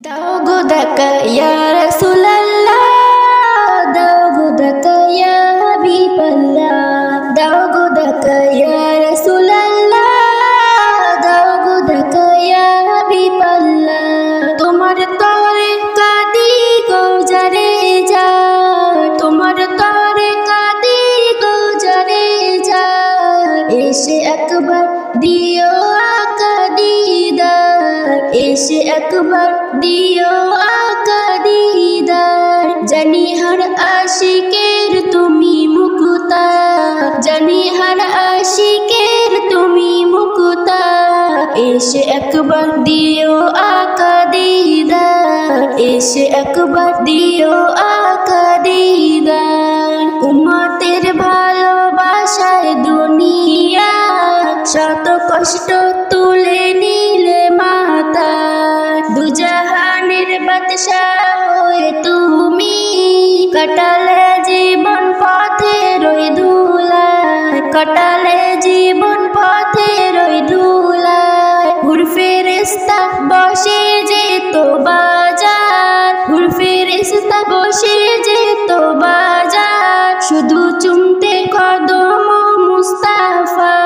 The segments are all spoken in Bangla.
দাও গো দেখা ইয়া রাসূলুল্লাহ, দাও গো দেখা ইয়া হাবিবাল্লাহ, দাও গো দেখা ইয়া রাসূলুল্লাহ, দাও গো দেখা ইয়া হাবিবাল্লাহ। তোমার তরে কাঁদি গো যারে যার, তোমার তরে কাঁদি গো যারে যার, এসে একবার দিও আকা দিদার, এসে একবার দিও আকা দিদার। জানি হার আশিকের তুমি মুকুতা, জানি হার আশিকের তুমি মুকুতা, এসে একবার দিও আকা দিদার, এসে একবার দিও আকা দিদার। উম্মতের ভালোবাসায় দুনিয়া শত কষ্ট তুলে নিলে মাতা, দুজাহানের বাদশাহ হয়ে তুমি কাটালে জীবন পথে রই ধুলায়, কাটালে জীবন পথে রই ধুলায়। হুর ফেরেশতা বসে যেত বাজার, হুর ফেরেশতা বসে যেত বাজার, শুধু চুমতে কদম মুস্তাফা।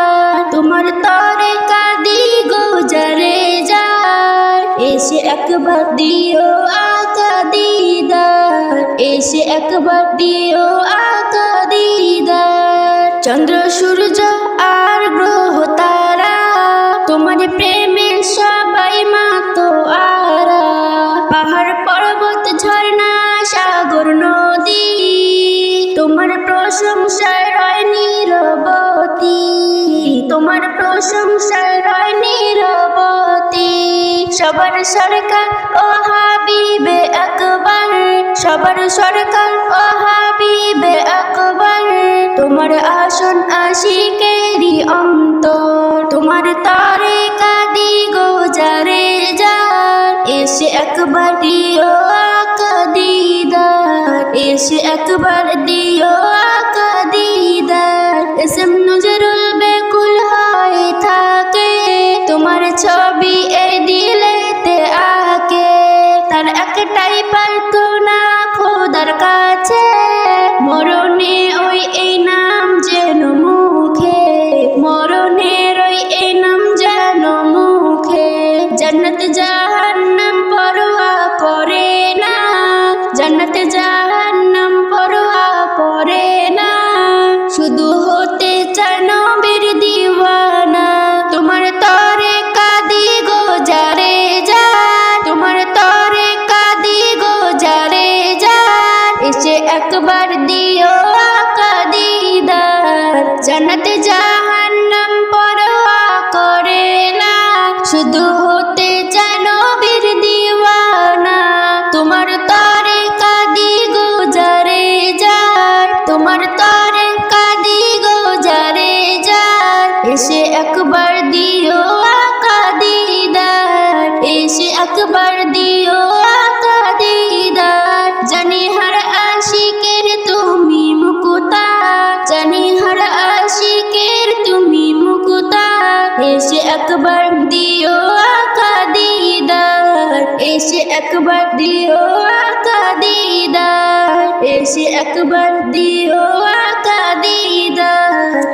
তোমার তরে কাঁদি গো যারে যার, এসে একবার দিও আকা দিদার, এসে একবার দিও আকা দিদার। চন্দ্র সূর্য আর গ্রহ তারা তোমার প্রেমে সবাই মাতোয়ারা, পাহাড় পর্বত ঝর্ণা সাগর নদী তোমার প্রশংসায় রয় নীরবতী, তোমার প্রশংসায় রয় নীরবতী। সবার সরকার ও হাবিবে আকবার, সবার সরকার ও হাবিবে আকবার, তোমার আসন আশিকেরই অন্তর। তোমার তরে কাঁদি গো যারে যার, এসে একবার দিও আকা দিদার, এসে একবার দিও আকা দিদার। এসএম নজরুল বেকুল হয়ে থাকে তোমার ছবি এই দিলেতে আঁকে, তার একটাই প্রার্থনা খোদার কাছে, মরণে ওই এই নাম যেন মুখে, মরণের ওই এই নাম যেন মুখে। জান্নাত জাহান্নাম পরোয়া করে না, জান্নাত জাহান্নাম পরোয়া করে না, শুধু হতে চায় নবীর দিওয়ানা। তোমার তরে কাঁদি গো যারে যার, তোমার তরে কাঁদি গো যারে যার, এসে একবার দিও আকা দিদার। জান্নাত জাহান্নাম পরোয়া করে না, শুধু হতে চায় নবীর দিওয়ানা। তোমার তরে কাঁদি গো যারে যার, তোমার তরে কাঁদি গো যারে যার, এসে একবার দিও আকা দিদার, এসে একবার দিও আকা দিদার। জানি হার আশিকের তুমি মুকুতা, জানি হার আশিকের তুমি মুকুতা, এসে একবার দিও আকা দিদার, এসে একবার দিও আকা দিদার, এসে একবার দিও আকা দিদার।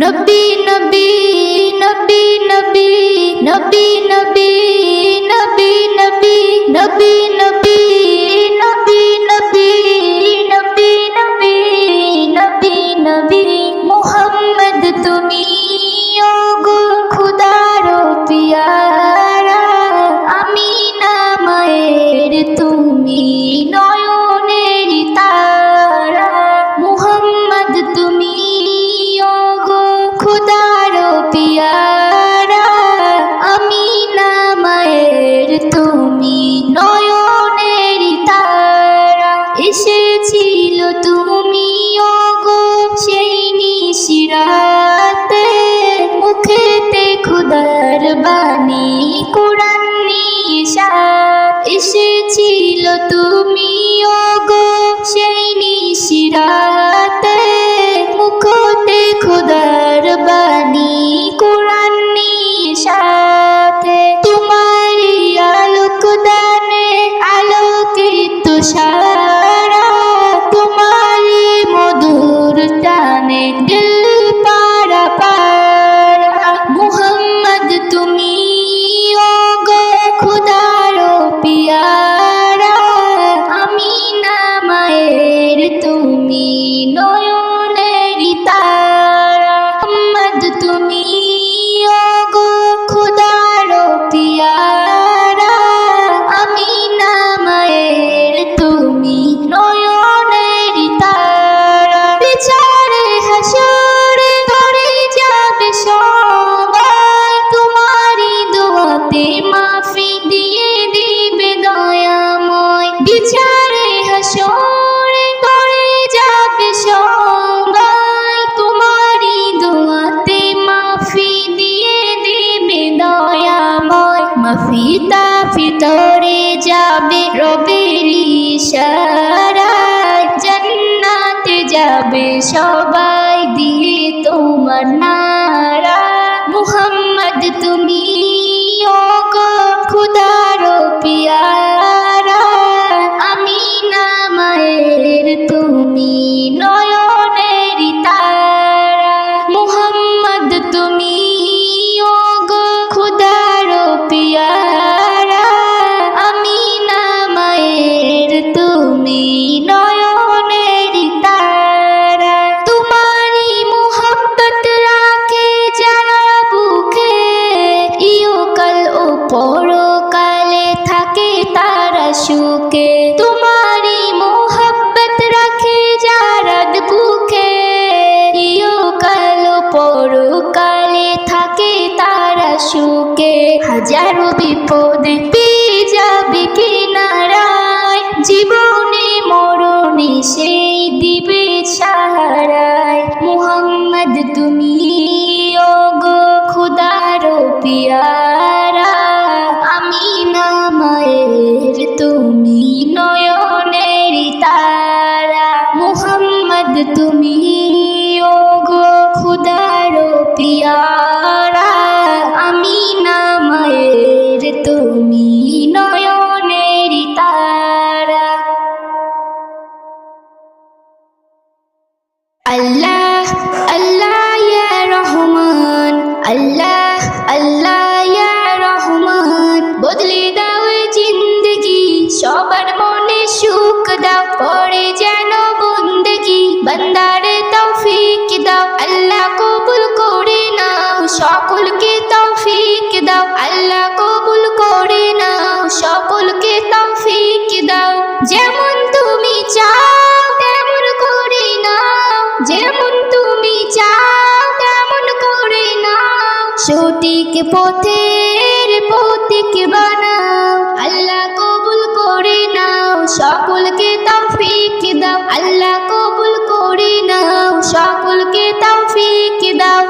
নবী নবী নবী নবী নবী নবী নবী নবী নবী নবী নবী নবী নবী নবী নবী নবী মুহাম্মদ তুমি ওগো খুদার পিয়ারা, আমিনা মায়ের তুমি নয়নের তারা। মুহাম্মদ তুমি ওগো খুদার পিয়ারা, আমিনা মায়ের তুমি নয়নের সবাই দিয়ে তোমার নারা, মুহাম্মদ তুমি ওগো খুদার পিয়ারা, আমিনা মায়ের তুমি নয়নের তারা, মুহাম্মদ তুমি ওগো খুদার পিয়ারা, আমিনা মায়ের তুমি নয়নের তারা, তোমারই মুহাব্বত রাখে যারা বুকে, ইহকাল ও পরকালে থাকে তারা সুখে, তোমারই মুহাব্বত রাখে যারা বুকে, ইহকাল ও পরকালে থাকে তারা সুখে, হাজারো বিপদে পেয়ে যাবে কিনারায়, জীবনে মরণে সেই দিবে সাহারায়, মুহাম্মদ তুমি ওগো খুদার পিয়ারা, আমিনা মায়ের তুমি নয়নের তারা, মুহাম্মদ তুমি ওগো খুদার পিয়ারা, আমিনা মায়ের তুমি নয়নের তারা। আল্লাহ আল্লাহ ইয়া রহমান, আল্লাহ আল্লাহ ইয়া রহমান, বদলে দাও জিন্দগি সবার মনে সুখ দাও, পড়ে যেন বন্দেগি বান্দারে তৌফিক দাও, আল্লাহ কবুল করে নাও সকলকে তৌফিক দাও, আল্লাহ কবুল করে নাও সকলকে তৌফিক দাও, যেমন তুমি চাও তেমন করে নাও, যেমন তুমি চাও তেমন করে নাও, সঠিক পথের পথিক বানাও, আল্লাহ কবুল করে নাও সকলকে তৌফিক দাও, আল্লাহ কবুল করে নাও সকলকে তৌফিক দাও।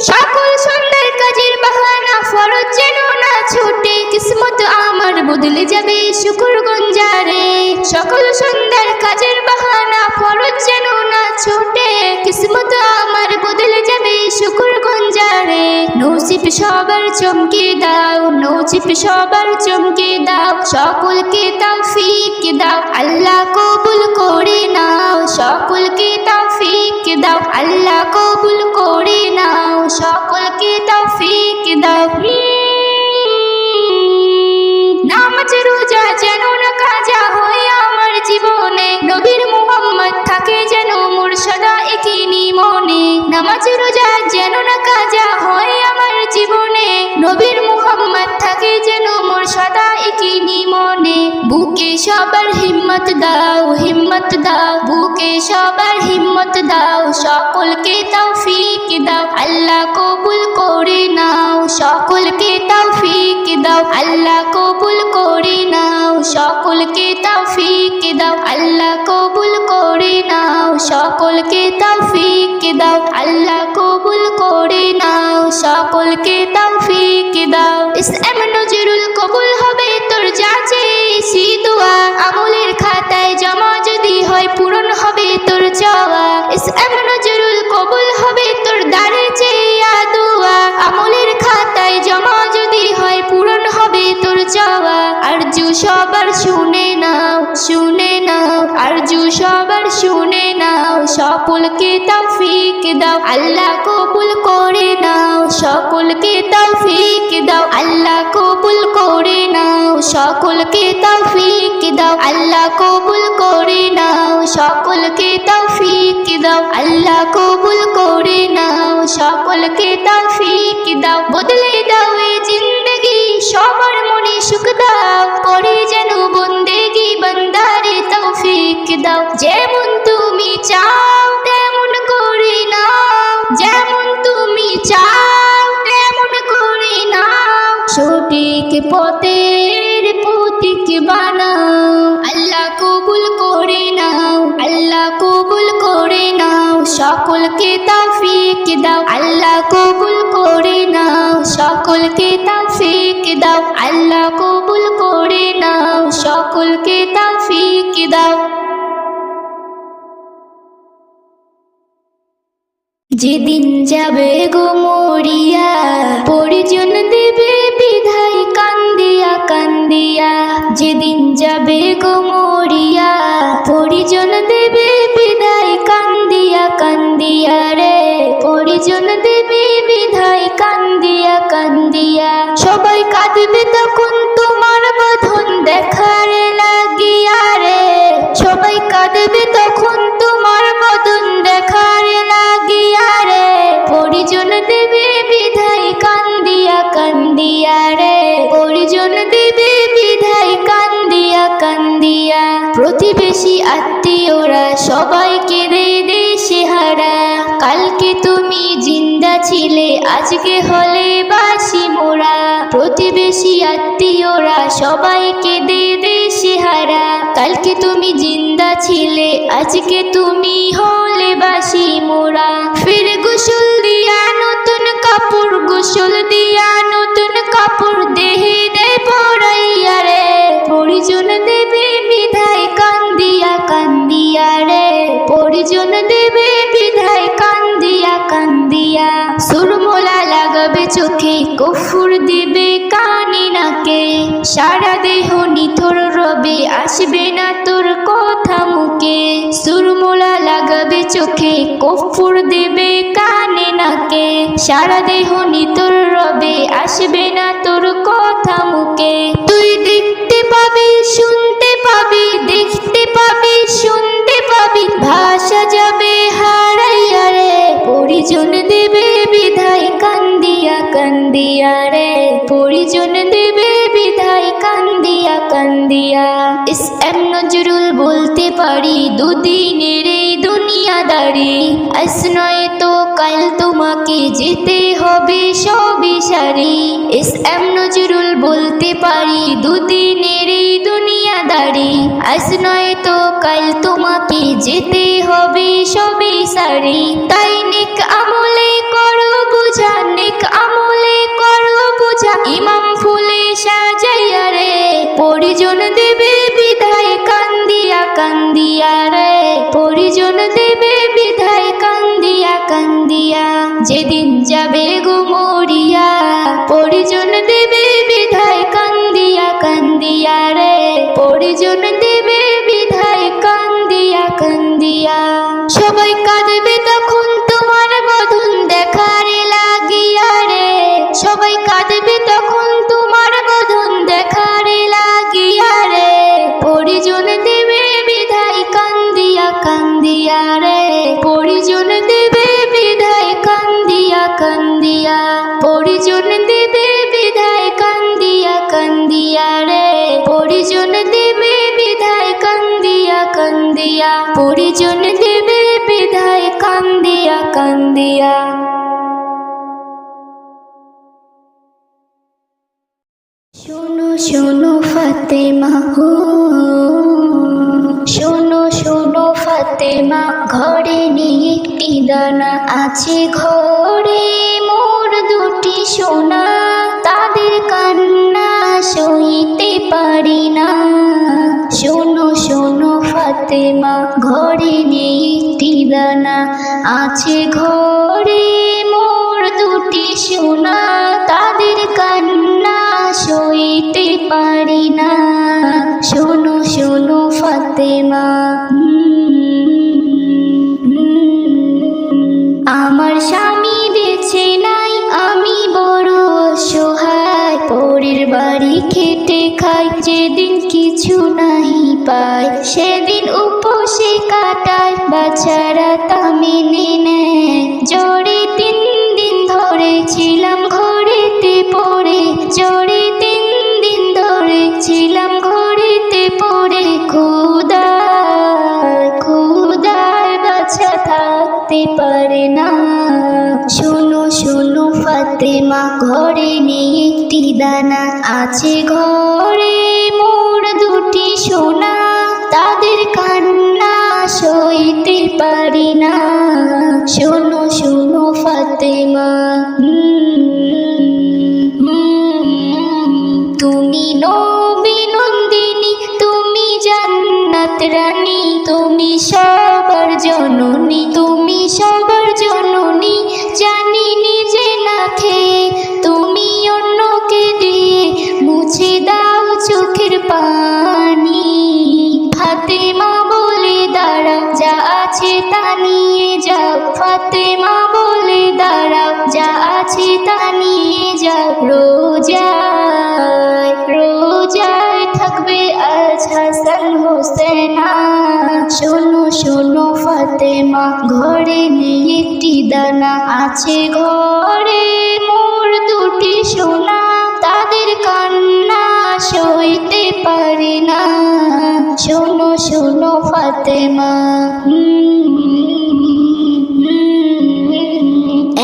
সকল সুন্দর কাজের বাহানা ফরজ যেন না ছুটে, কিসমত আমার বদলে যাবে শুকর গঞ্জারে, সকল সুন্দর কাজের বাহানা ফরজ যেন না ছুটে, কিসমত আমার বদলে যাবে শুকর গঞ্জারে, নসিব সবার চমকে দাও, নসিব সবার চমকে দাও, সকলকে তৌফিক দাও, আল্লাহ কবুল করে নাও সকলকে তৌফিক দাও, আল্লাহ কবুল করে নাও সকলকে তৌফিক দাও। নামাজ রোজা যেন না কাজা হয় আমার জীবনে, নবীর মুহাম্মদ থাকে যেন মোর সদা একই মনে, নামাজ রোজা যেন না কাজা হয় আমার জীবনে, নবীর মুহাম্মদ থাকে যেন মোর সদা একই মনে, বুকে সবার হিম্মত দাও, হিম্মত দাও, বুকে সবার হিম্মত দাও, সকলকে তৌফিক দাও, আল্লাহ কবুল করে নাও সকলকে তৌফিক দাও, আল্লাহ কবুল করে নাও সকলকে তৌফিক দাও, আল্লাহ কবুল করে নাও সকলকে তৌফিক দাও, আল্লাহ কবুল করে নাও সকলকে তৌফিক দাও। ইসলাম নজরুল কবুল হবে তোর যাচে সি দোয়া, আমলের খাতায় জমা যদি হয় পূরণ হবে তোর চাওয়া, ইসলাম নজরুল কবুল হবে তোর দাঁড়ে চেয়া দোয়া, আমলের খাতায় জমা যদি হয় পূরণ হবে তোর চাওয়া, আরজু সবার শুনে নাও, শুনে নাও, আরজু সবার শুনে নাও, সকলকে তৌফিক দাও, আল্লাহ কবুল করে নাও সকলকে তৌফিক দাও, আল্লাহ কবুল করে নাও সকলকে তৌফিক দাও, আল্লাহ কবুল করে নাও সকলকে তৌফিক দাও, আল্লাহ কবুল করে নাও সকলকে তৌফিক দাও, বদলে দাও এ জিন্দগি সবার মনে সুখ দাও, করে যেন বন্দেগি বান্দারে তৌফিক দাও, যেমন তুমি চাও তেমন করে নাও, যেমন তুমি চাও তেমন করে নাও, সঠিক পথের পথিক বানাও, আল্লাহ কবুল করে নাও, আল্লাহ কবুল করে নাও সকলকে তৌফিক দাও, আল্লাহ কবুল করে নাও সকলকে তৌফিক দাও, আল্লাহ কবুল করে নাও সকলকে তৌফিক দাও। যেদিন যাবে গো মরিয়া পরিজন দেবে বিধায় কান্দিয়া কান্দিয়া, যেদিন যাবে গো মরিয়া পরিজন দেবে বিধায় কান্দিয়া কান্দিয়া রে, পরিজন দেবে বিধায় কান্দিয়া কান্দিয়া। সবাই কাঁদবে তখন তোমার বধন দেখার লাগিয়া রে, সবাই কাঁদবে তখন তোমার বদন দেখার লাগিয়া রে, পরিজন দেবে বিধায় কান্দিয়া কান্দিয়া রে, পরিজন দেবে বিধায় কান্দিয়া কান্দিয়া। প্রতিবেশী আত্মীয়রা সবাই কেঁদে দেশে হারা, কালকে তুমি জিন্দা ছিলে আজকে হলে বাসি মোরা, প্রতিবেশী আত্মীয়রা সবাই কেঁদে দেশে হারা, কালকে তুমি জিন্দা ছিলে আজকে তুমি হলে বাসি মোরা। ফির গোসল দিয়া নতুন কাপড়, গোসল দিয়া নতুন কাপড় দেহে দে পরাইয়া রে, পরিজন দেবে বিধায় কান্দিয়া কান্দিয়া রে, পরিজন দেবে বিধায় কান্দিয়া কান্দিয়া। সুরমোলা লাগাবে চোখে কফুর দিবে কানে নাকে, সারা দেহ নিথর রবে আসবে না তোর কথা মুখে, সুরমোলা লাগাবে চোখে কফুর দেবে কানে নাকে, সারা দেহ নিথর রবে আসবে না তোর কথা মুখে। তুই দেখতে পাবি শুনতে পাবি, দেখতে পাবি শুনতে পাবি, ভাষা যাবে হারাইয়া রে, পরিজন দেবে বিধায় কান্দিয়া কান্দিয়া রে, পরিজন দেবে বিধায় কান্দিয়া কান্দিয়া। এস.এম. নজরুল বলতে পারি দুদিনের এই দুনিয়াদারি, আজ নয় তো কাল তোমাকে যেতে হবে সবই সারি। এস.এম. নজরুল বলতে পারি দুদিনের এই দুনিয়াদারি, আজ নয় তো কাল তোমাকে যেতে হবে সবই সারি। তাই নেক আমলে করো বুঝা, নেক আমলে করো বুঝা, ইমাম ফুলে সাজাইয়া রে, পরিজন দেবে বিধায় কান্দিয়া কান্দিয়া রে, পরিজন দেবে বিধায় কান্দিয়া কান্দিয়া। যেদিন যাবে গো মরিয়া পরিজন দেবে বিধায় কান্দিয়া কান্দিয়া রে, পরিজন দেবে বিধায় কান্দিয়া কান্দিয়া। সবাই কাঁদবে তখন তোমার বদন দেখার লাগিয়া রে, সবাই কাঁদবে তখন তোমার বদন দেখার লাগিয়া রে, পরিজন দেবে বিধায় কান্দিয়া কান্দিয়া রে, পরিজন দেবে বিধায় কান্দিয়া কান্দিয়া, পরিজন দেবে বিধায় কান্দিয়া কান্দিয়া রে, পরিজন দেবে বিধায় কান্দিয়া কান্দিয়া, পরিজন দেবে বিধায় কান্দিয়া কান্দিয়া। শোনো শোনো ফাতেমা হো, শোনো শোনো ফাতেমা, ঘরে নেই একটি দানা, আছে ঘরে মোর দুটি সোনা, তাদের কান্না সইতে পারি না। শোনো শোনো ফাতেমা, ঘরে নেই একটি দানা, আছে ঘরে মোর দুটি সোনা, তাদের কান্না সইতে পারি না। শোনো শোনো ফাতেমা, আমার স্বামী বেঁচে নাই, আমি বড় অসহায়, পরের বাড়ি খেটে খাই, যেদিন কিছু নাহি পাই সেদিন উপসে কাটাই, বাচ্চারা তা মেনে নেয়, জ্বরে 3 দিন ধরে ছিলাম ঘরেতে পড়ে, জ্বরে 3 দিন ধরে ছিলাম ঘরেতে পড়ে, ক্ষুধায় ক্ষুধায় বাচ্চা থাকতে পারে না। শোনো শোনো ফাতেমা, ঘরে নেই একটি দানা, আছে ঘরে মোর দুটি সোনা, তাদের কান্না সইতে পারি না। শোনো শোনো ফাতেমা, তুমি নবী নন্দিনী, তুমি জান্নাত রানী, তুমি সবার জননী, তুমি সবার জননী, তা নিয়ে যাও, ফাতেমা বলে দাঁড়াও, যা আছে তা নিয়ে যাও। রোজায় রোজায় থাকবে আজ হাসান হোসেনা, শোনো শোনো ফাতেমা, ঘরে নেই একটি দানা, আছে ঘরে মোর দুটি সোনা, তাদের কান্না সইতে পারি না, শোনো শোনো ফাতেমা।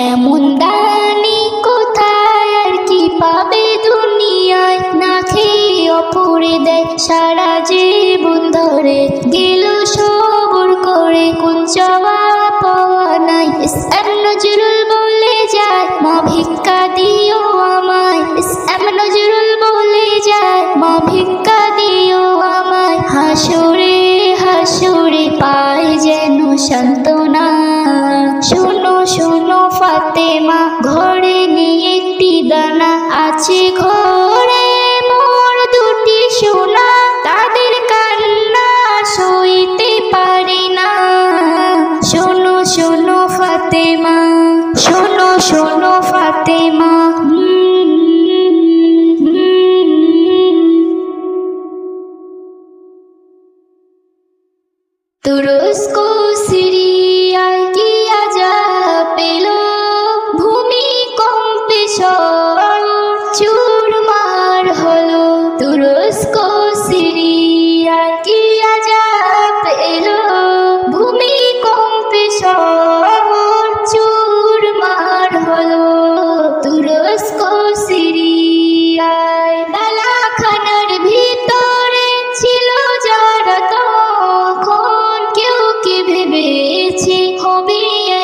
এমন দানি কোথায় আর কি পাবে দুনিয়ায়, না খেয়ে অপরে দেয় সারা জীবন ধরে, গেল সবর করে কোন চাওয়া পাওয়া নাই। এসএম নজরুল বলে যায়, মা ভিক্ষা দিও আমায়, এসএম নজরুল বলে যায়, মা ভিক্ষা দিও আমায়। হাসরে হাসরে পাই যেন সান্ত্বনা, শোনো শোনো ফাতেমা, ঘরে নেই একটি দানা, আছে ঘরে মোর দুটি সোনা, তাদের কান্না সইতে পারি না, শোনো শোনো ফাতেমা, শোনো শোনো ফাতেমা। তুরস্ক সিরিয়ায় কি আযাব পেলো, ভূমিকম্পে শহর চুরমার হলো। তুরস্ক সিরিয়ায় কি আযাব পেলো, ভূমিকম্পে শহর চুরমার হলো। তুরস্ক সিরিয়ায় ডালাখানার ভিতরে ছিল যারা তখন, কেউ কি ভেবেছে হবে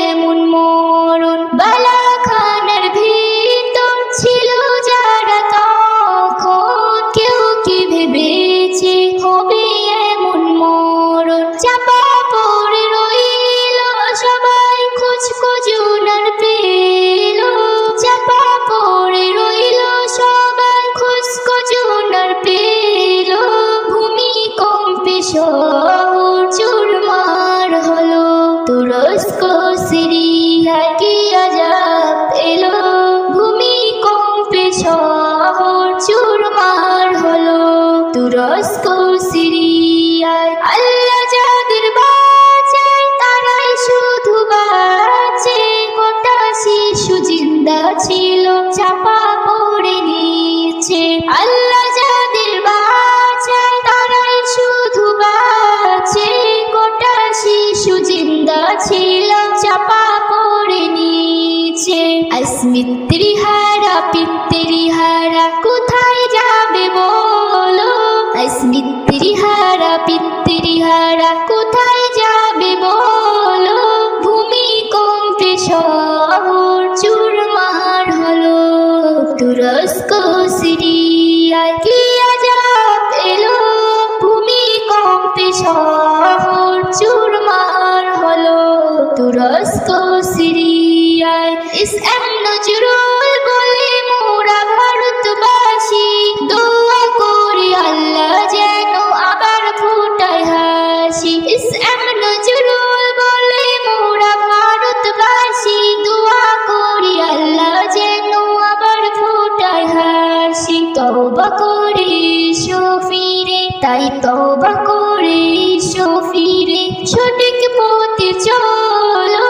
এমন মরণ। বালাখানার ভিতর ছিল যারা তখন, কেউ কি ভেবেছে হবে এমন মরণ। চাপা পড়ে রইল সবাই, খোঁজ খোঁজুন আর পেল, চাপা পড়ে রইল সবাই, খোঁজ খোঁজুন আর পেল। ভূমিকম্পে শহর চুরমার হলো। তুরস্ক সিরিয়ায় কি আযাব এলো, ভূমিকম্পে শহর চুরমার হলো। তুরস্ক সিরিয়ায় আল্লাহ যাদের বাঁচায়, তারাই শুধু বাঁচে, গোটা শিশু জিন্দা ছিল চাপা পড়ে নিচে। আল্লাহ যাদের বাঁচায়, তারাই শুধু বাঁচে, গোটা শিশু জিন্দা ছিল চাপা পড়ে নিচে। স্মৃতিহারা পিতৃহারা কোথায় যাবে বলো, স্মৃতিহারা পিতৃহারা কোথায় যাবে বলো। ভূমিকম্পে শহর চুরমার হলো। তুরস্ক সিরিয়ায় কি আযাব এলো, ভূমিকম্পে শহর চুরমার হলো। তুরস্ক সিরিয়ায় এসএম নজরুল বলে মোরা ভারতবাসী, দোয়া করি আল্লাহ যেন আবার ফোটায় হাসি। এসএম নজরুল বলে মোরা ভারতবাসী, দোয়া করি আল্লাহ যেন আবার ফোটায় হাসি। তওবা করে ফিরে, তাই তওবা করে ফিরে, সঠিক পথে চলো।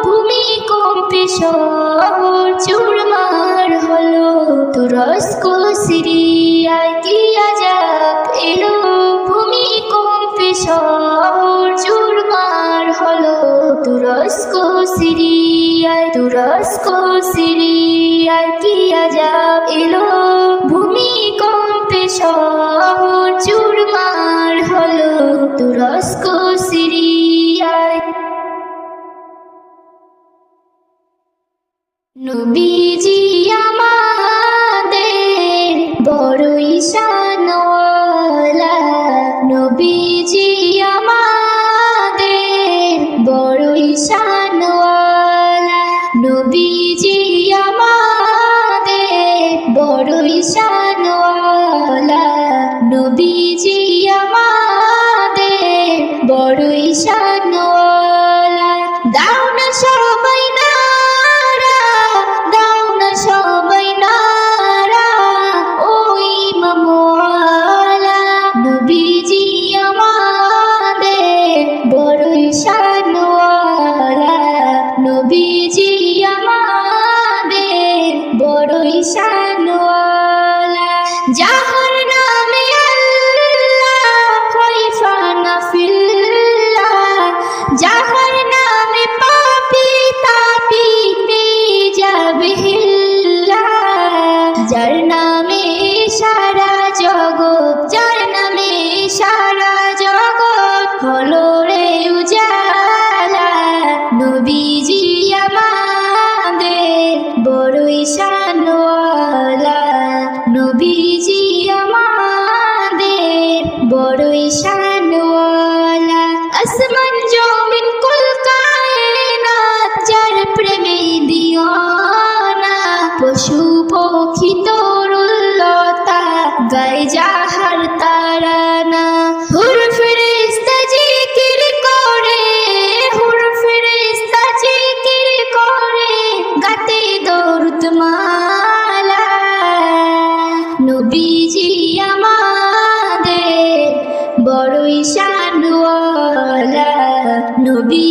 ভূমিকম্পে শহর চুরমার হলো। তুরস্ক সিরিয়ায় কি আযাব এলো, ভূমিকম্পে শহর চুরমার হলো। তুরস্ক সিরিয়ায়, তুরস্ক সিরিয়ায় কি আযাব এলো, ভূমিকম্পে শহর চুরমার হলো। তুরস্ক সিরিয়ায়। নবীজি আমাদের বড়ই শানওয়ালা, নবীজি আমাদের বড়ই শানওয়ালা, নবীজি আমাদের বড়ই শানওয়ালা, নবীজি আমাদের বড়ই শানওয়ালা।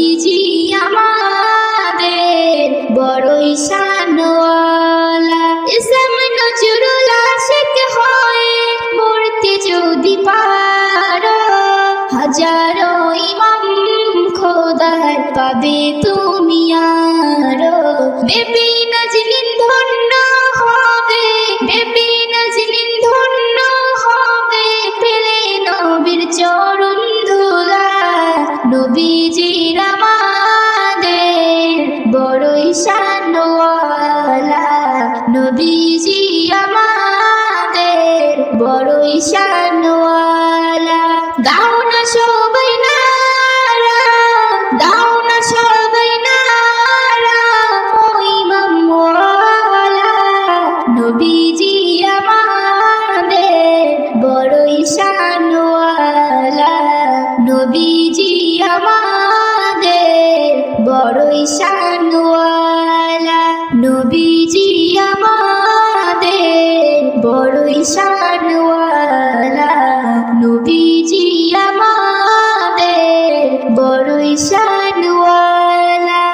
নবীজি আমাদের বড়ই শানওয়ালা। ইসলাম নজরুল আশিক হয়ে মরতে যদি পারো, হাজারো ইমাম খোদার পাবে তুমি আরো। বেবি নাজনীন ধন্য হবে, বেবি নাজনীন ধন্য হবে পেলে নবীর চরণ ধুলা। নবীজির আমাদের বড়ই শানওয়ালা। নবীজি আমাদের বড়ই শানওয়ালা। দাও না সবাই নারা, দাও না সবাই নারা ও ইমামওয়ালা। নবীজি আমাদের বড়ই শানওয়ালা। নবীজি আমাদের বড়ই শানওয়ালা। নবীজি আমাদের বড়ই শানওয়ালা। নবীজি আমাদের বড়ই শানওয়ালা।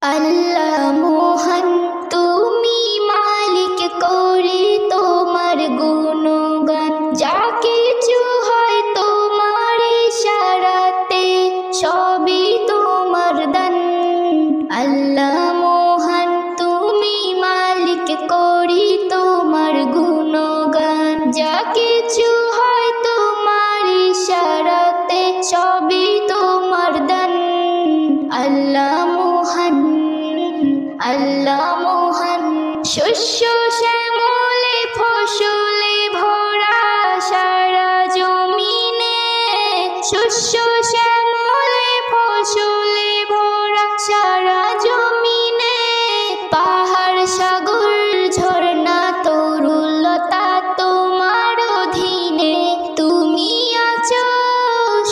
আল্লাহ মহান তুমি মালিক করে তোমার গুণগান। যা কিছু হয় তোমার ইশারাতে সবই তোমার দান। আল্লাহ মহান তুমি মালিক করি তোমার গুণগান। যা কিছু হয় তোমার ইশারাতে সবই তোমার দান। আল্লাহ মহান, আল্লাহ মহান। শস্য শ্যামলে ফসলে ভরা সারা জমিনে, শস্য শ্যামলে ফসলে ভরা সারা জমিনে। পাহাড় সাগর ঝর্ণা তরুলতা তোমার অধীনে। তুমি আছো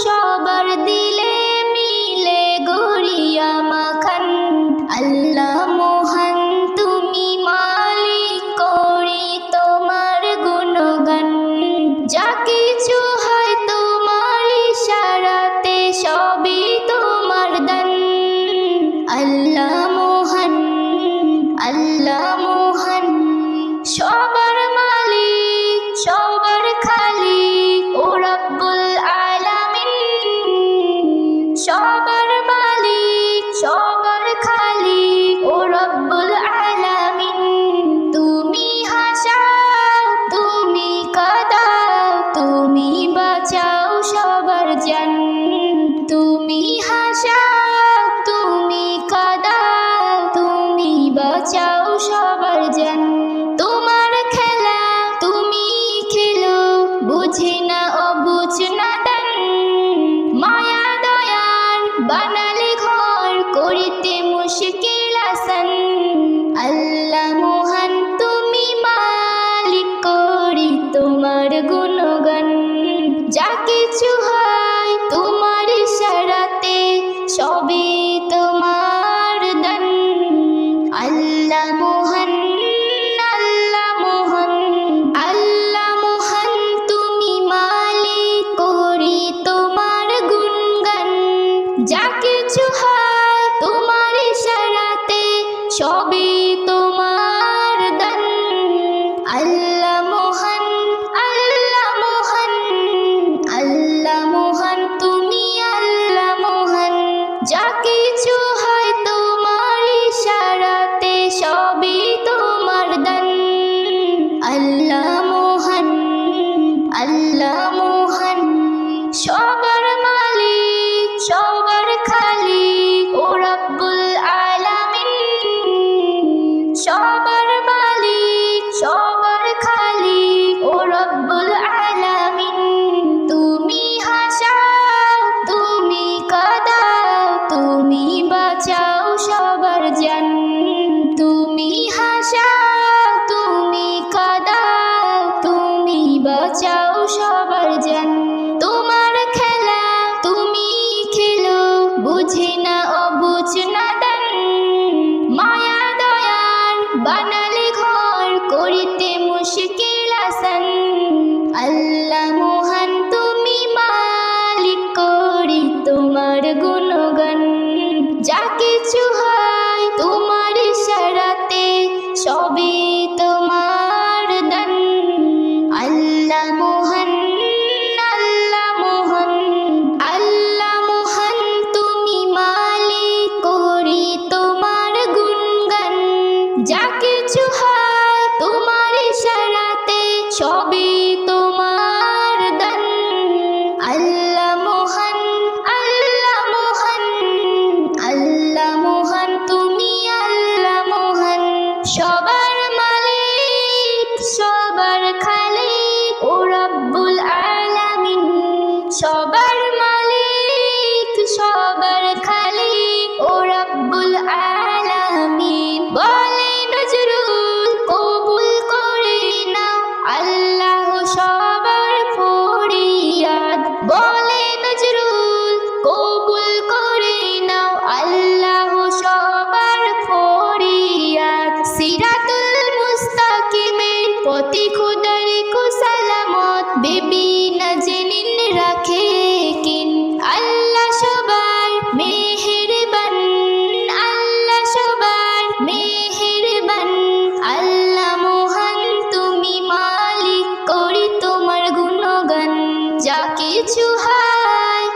সবার দিলে মিলে গড়িয়া মাখান। আল্লাহ মহান তুমি মালিক করি তোমার গুণগান। যা কিছু হয় তোমার ইশারাতে সবই তোমার দান। আল্লাহ মহান, আল্লাহ মহান। সবার মালিক সবার খালিক ও রব্বুল আলামিন। সবার মালিক সবার খালিক ও রব্বুল আলামিন। তুমি হাসাও তুমি কাঁদাও তুমি বাঁচাও সবার জান। তুমি হাসাও তুমি কাঁদাও তুমি বাঁচাও সবার জান। তোমার খেলা তুমি খেলো বুঝে না অবুঝ নাদান। মায়া দয়ার বানালে ঘর করিতে মুশকিল আসান। আল্লাহ মহান তুমি মালিক করি তোমার গুণগান। যা কিছু হয় তোমার ইশারাতে সবই তোমার দান। আল্লাহ মহান, আল্লাহ মহান। আল্লাহ মহান তুমি মালিক করি তোমার গুণগান। যা কিছু হয় তোমার ইশারাতে সবই তোমার দান। আল্লাহ মহান, আল্লাহ মহান। আল্লাহ মহান তুমি আল্লাহ মহান। যা কিছু হয় তোমার ইশারাতে সবই তোমার দান। আল্লাহ মহান, আল্লাহ মহান। সবার মালিক সবার খালিক ও রব্বুল আলামিন। সবার মালিক সবার খালিক ও রব্বুল আলামিন। তুমি হাসাও তুমি কাঁদাও তুমি বাঁচাও সবার জান। তুমি হাসাও তুমি কাঁদাও তুমি বাঁচাও সবার জান। তোমার খেলা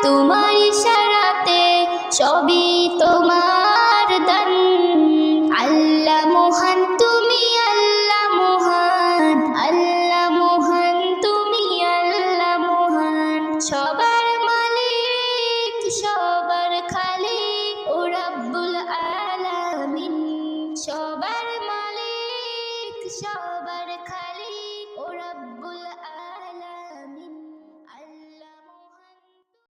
তোমার ইশারাতে সবই তোমার।